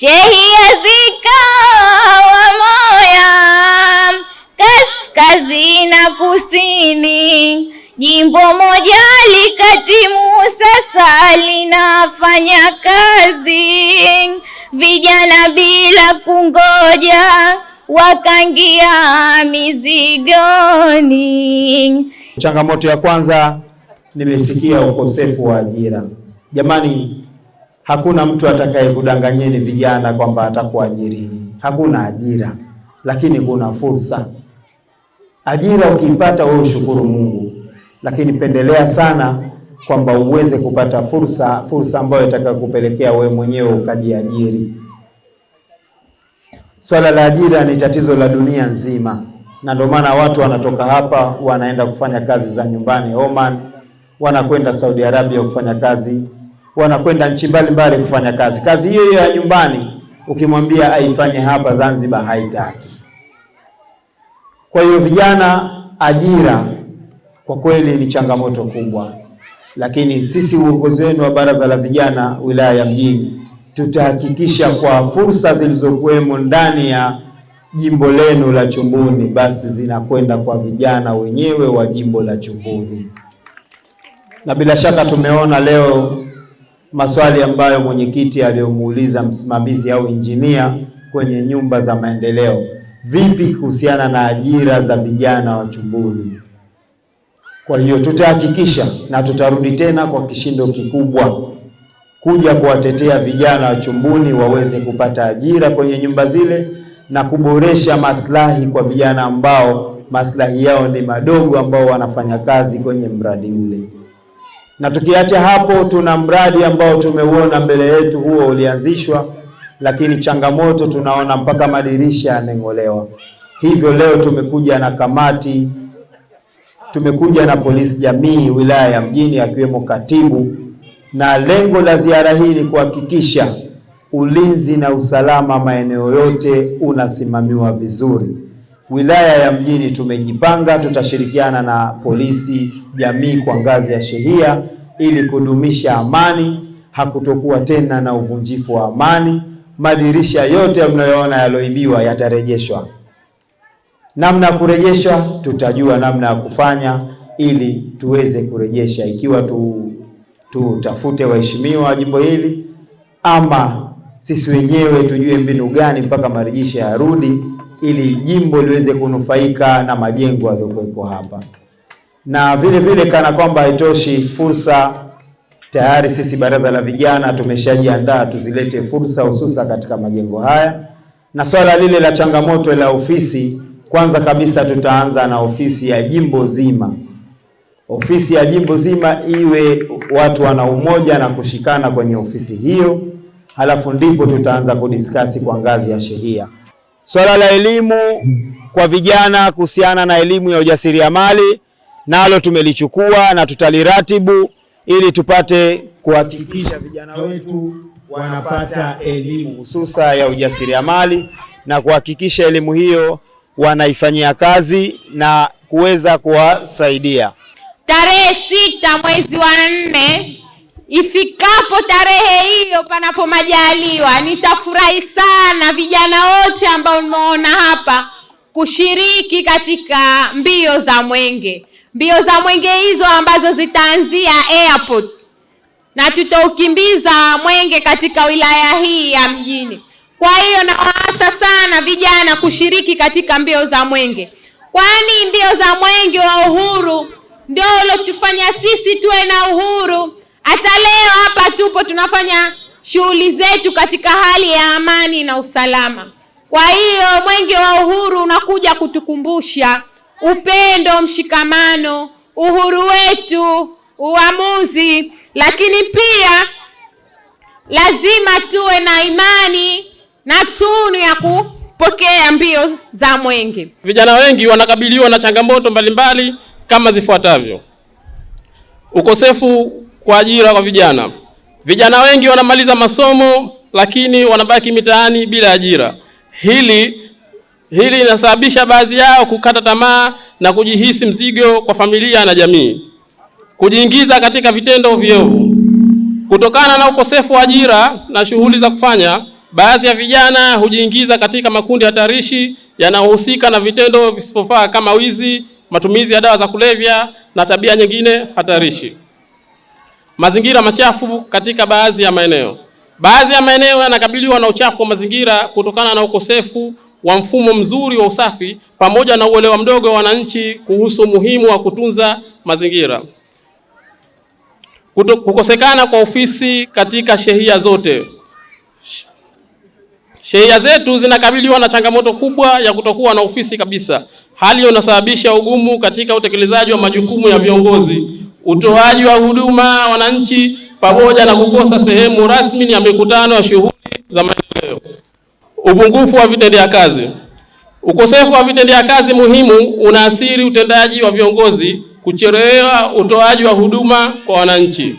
shehia zikawa moya, kaskazini na kusini, jimbo moja likatimu sasa linafanya kazi. Vijana bila kungoja wakangia mizigoni. Changamoto ya kwanza nimesikia ukosefu wa ajira. Jamani, hakuna mtu atakayekudanganyeni vijana kwamba atakuajirini. Hakuna ajira, lakini kuna fursa. Ajira ukipata wewe ushukuru Mungu, lakini pendelea sana kwamba uweze kupata fursa ambayo itakayokupelekea wewe mwenyewe ukajiajiri. Swala la ajira ni tatizo la dunia nzima, na ndio maana watu wanatoka hapa wanaenda kufanya kazi za nyumbani Oman, wanakwenda Saudi Arabia kufanya kazi, wanakwenda nchi mbalimbali kufanya kazi. Kazi hiyo ya nyumbani ukimwambia aifanye hapa Zanzibar haitaki. Kwa hiyo vijana, ajira kwa kweli ni changamoto kubwa, lakini sisi uongozi wenu wa Baraza la Vijana wilaya ya Mjini tutahakikisha kwa fursa zilizokuwemo ndani ya jimbo lenu la Chumbuni basi zinakwenda kwa vijana wenyewe wa jimbo la Chumbuni. Na bila shaka tumeona leo maswali ambayo mwenyekiti aliyomuuliza msimamizi au injinia kwenye nyumba za maendeleo, vipi kuhusiana na ajira za vijana wa Chumbuni. Kwa hiyo tutahakikisha na tutarudi tena kwa kishindo kikubwa kuja kuwatetea vijana wa Chumbuni waweze kupata ajira kwenye nyumba zile na kuboresha maslahi kwa vijana ambao maslahi yao ni madogo, ambao wanafanya kazi kwenye mradi ule. Na tukiacha hapo, tuna mradi ambao tumeuona mbele yetu, huo ulianzishwa, lakini changamoto tunaona mpaka madirisha yaneng'olewa. Hivyo leo tumekuja na kamati, tumekuja na polisi jamii wilaya ya Mjini akiwemo katibu, na lengo la ziara hii ni kuhakikisha ulinzi na usalama maeneo yote unasimamiwa vizuri. Wilaya ya Mjini tumejipanga, tutashirikiana na polisi jamii kwa ngazi ya shehia ili kudumisha amani. Hakutokuwa tena na uvunjifu wa amani. Madirisha yote mnayoona yaloibiwa yatarejeshwa. Namna ya kurejeshwa tutajua namna ya kufanya ili tuweze kurejesha, ikiwa tutafute waheshimiwa wa jimbo hili ama sisi wenyewe tujue mbinu gani mpaka marejesho yarudi ili jimbo liweze kunufaika na majengo yaliyokuwepo hapa. Na vile vile kana kwamba haitoshi fursa, tayari sisi Baraza la Vijana tumeshajiandaa tuzilete fursa hususa katika majengo haya. Na swala lile la changamoto la ofisi, kwanza kabisa tutaanza na ofisi ya jimbo zima. Ofisi ya jimbo zima iwe watu wana umoja na kushikana kwenye ofisi hiyo, halafu ndipo tutaanza kudiskasi kwa ngazi ya shehia. Swala la elimu kwa vijana kuhusiana na elimu ya ujasiriamali nalo tumelichukua na tutaliratibu ili tupate kuhakikisha vijana wetu wanapata elimu hususa ya ujasiriamali na kuhakikisha elimu hiyo wanaifanyia kazi na kuweza kuwasaidia. Tarehe 6 mwezi wa 4, ifikapo tarehe hiyo panapo majaliwa, nitafurahi sana vijana wote ambao mmeona hapa kushiriki katika mbio za mwenge. Mbio za mwenge hizo ambazo zitaanzia airport na tutaukimbiza mwenge katika wilaya hii ya Mjini. Kwa hiyo nawaasa sana vijana kushiriki katika mbio za mwenge, kwani mbio za mwenge wa uhuru ndio ulotufanya sisi tuwe na uhuru. Hata leo hapa tupo tunafanya shughuli zetu katika hali ya amani na usalama. Kwa hiyo mwenge wa uhuru unakuja kutukumbusha upendo, mshikamano, uhuru wetu, uamuzi, lakini pia lazima tuwe na imani na tunu ya kupokea mbio za mwenge. Vijana wengi wanakabiliwa na changamoto mbalimbali kama zifuatavyo: ukosefu kwa ajira kwa vijana. Vijana wengi wanamaliza masomo lakini wanabaki mitaani bila ajira. Hili linasababisha baadhi yao kukata tamaa na kujihisi mzigo kwa familia na jamii, kujiingiza katika vitendo viovu. Kutokana na ukosefu wa ajira na shughuli za kufanya, Baadhi ya vijana hujiingiza katika makundi hatarishi yanayohusika na vitendo visifofaa kama wizi, matumizi ya dawa za kulevya na tabia nyingine hatarishi. Mazingira machafu katika baadhi ya maeneo. Baadhi ya maeneo yanakabiliwa na uchafu wa mazingira kutokana na ukosefu wa mfumo mzuri wa usafi pamoja na uelewa mdogo wa wananchi kuhusu umuhimu wa kutunza mazingira. Kukosekana kwa ofisi katika shehia zote. Shehia zetu zinakabiliwa na changamoto kubwa ya kutokuwa na ofisi kabisa. Hali hiyo inasababisha ugumu katika utekelezaji wa majukumu ya viongozi, utoaji wa huduma wananchi, pamoja na kukosa sehemu rasmi ya mikutano ya shughuli za maendeleo. Upungufu wa vitendea kazi. Ukosefu wa vitendea kazi muhimu unaathiri utendaji wa viongozi, kuchelewa utoaji wa huduma kwa wananchi.